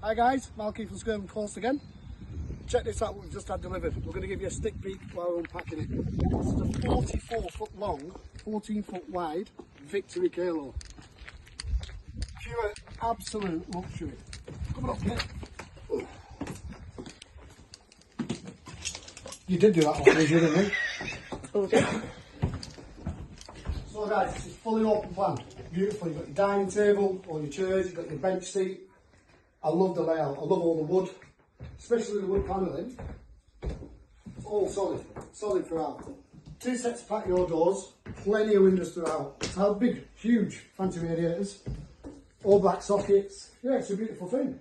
Hi guys, Malky from Skirlington Coast again. Check this out what we've just had delivered. We're going to give you a stick peek while we're unpacking it. This is a 44 foot long, 14 foot wide Victory Kalo. Pure absolute luxury. Come on up, mate. You did do that one, didn't you? Okay. So guys, this is fully open plan. Beautiful. You've got your dining table, all your chairs, you've got your bench seat. I love the layout, I love all the wood, especially the wood panelling. It's all solid throughout. 2 sets of patio doors, plenty of windows throughout. It's how big, huge, fancy radiators, all black sockets. Yeah, it's a beautiful thing.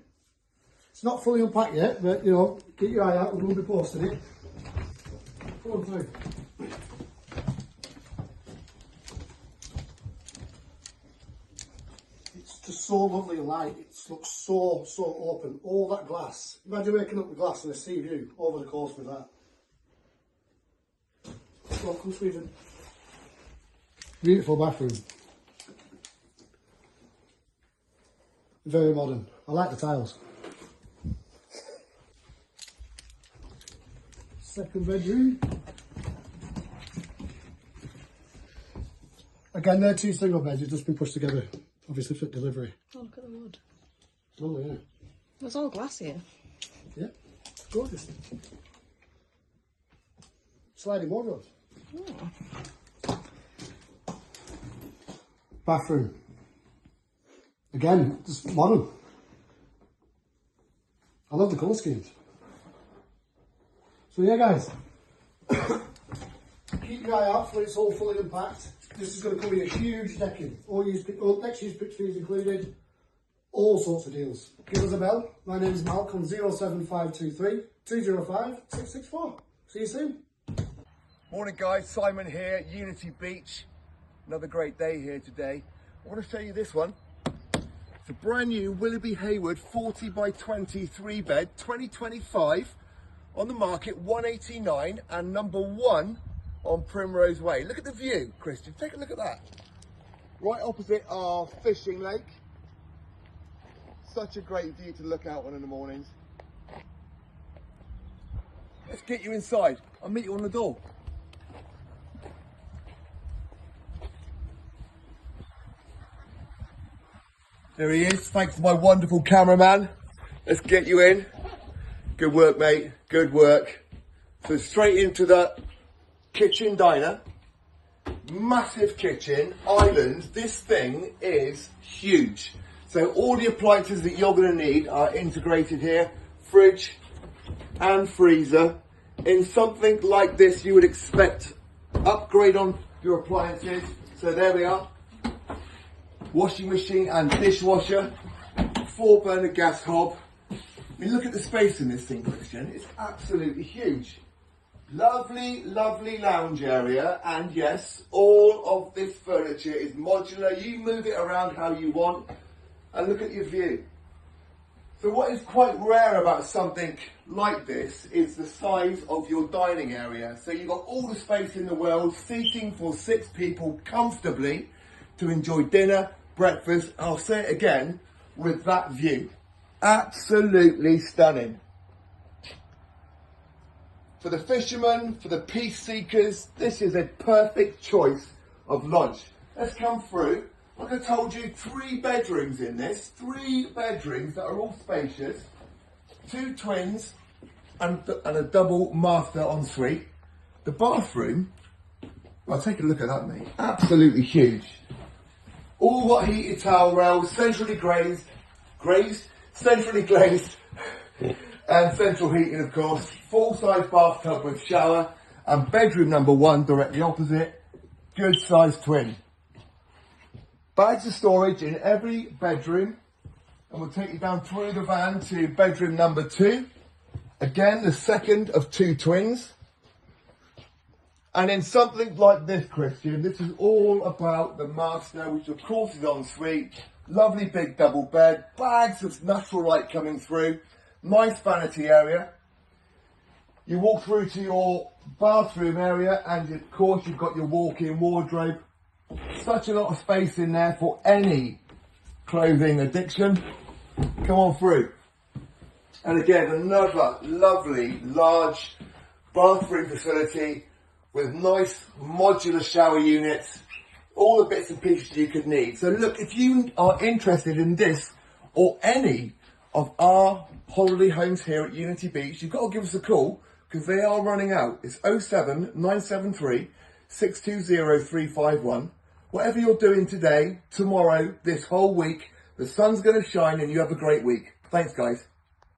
It's not fully unpacked yet, but you know, keep your eye out, we will be posting it. Come on through. Just so lovely and light. It looks so open. All that glass. Imagine waking up with glass and a sea view over the coast with that. So come Sweden. Beautiful bathroom. Very modern. I like the tiles. Second bedroom. Again, they're 2 single beds. It's just been pushed together. Obviously for delivery. Oh, look at the wood. Oh yeah. It's all glass here. Yeah, gorgeous. Sliding wardrobes. Oh. Bathroom. Again, just modern. I love the colour schemes. So yeah guys, keep your eye out for it's all fully unpacked. This is going to come with a huge decking. Next year's pitch fees included. All sorts of deals. Give us a bell. My name is Malcolm, 07523 205 664. See you soon. Morning guys, Simon here, Unity Beach. Another great day here today. I want to show you this one. It's a brand new Willoughby Hayward 40 by 20 3-bed 2025 on the market, 189 and number 1 on Primrose Way. Look at the view, Christian, take a look at that. Right opposite our fishing lake. Such a great view to look out on in the mornings. Let's get you inside. I'll meet you on the door. There he is, thanks to my wonderful cameraman. Let's get you in. Good work, mate, good work. So straight into the kitchen diner. Massive kitchen, island. This thing is huge. So all the appliances that you're going to need are integrated here. Fridge and freezer. In something like this you would expect upgrade on your appliances. So there we are. Washing machine and dishwasher. 4-burner gas hob. I mean, look at the space in this thing, Christian. It's absolutely huge. Lovely, lovely lounge area, and yes, all of this furniture is modular. You move it around how you want, and look at your view. So what is quite rare about something like this is the size of your dining area. So you've got all the space in the world, seating for 6 people comfortably to enjoy dinner, breakfast. I'll say it again, with that view. Absolutely stunning. For the fishermen, for the peace seekers, this is a perfect choice of lunch. Let's come through. Like I told you, 3 bedrooms in this. 3 bedrooms that are all spacious. 2 twins and a double master ensuite. The bathroom, well, take a look at that, mate. Absolutely huge. All got heated towel rails, centrally centrally glazed. And central heating, of course, full-size bathtub with shower, and bedroom number 1 directly opposite, good sized twin. Bags of storage in every bedroom, and we'll take you down through the van to bedroom number 2. Again, the second of 2 twins. And in something like this, Christian, this is all about the master, which of course is en suite. Lovely big double bed, bags of natural light coming through. Nice vanity area. You walk through to your bathroom area, and of course you've got your walk-in wardrobe. Such a lot of space in there for any clothing addiction. Come on through. And again, another lovely, large bathroom facility with nice modular shower units, all the bits and pieces you could need. So look, if you are interested in this or any of our holiday homes here at Unity Beach, you've got to give us a call because they are running out. It's 07 973 620 351. Whatever you're doing today, tomorrow, this whole week, the sun's going to shine and you have a great week. Thanks, guys.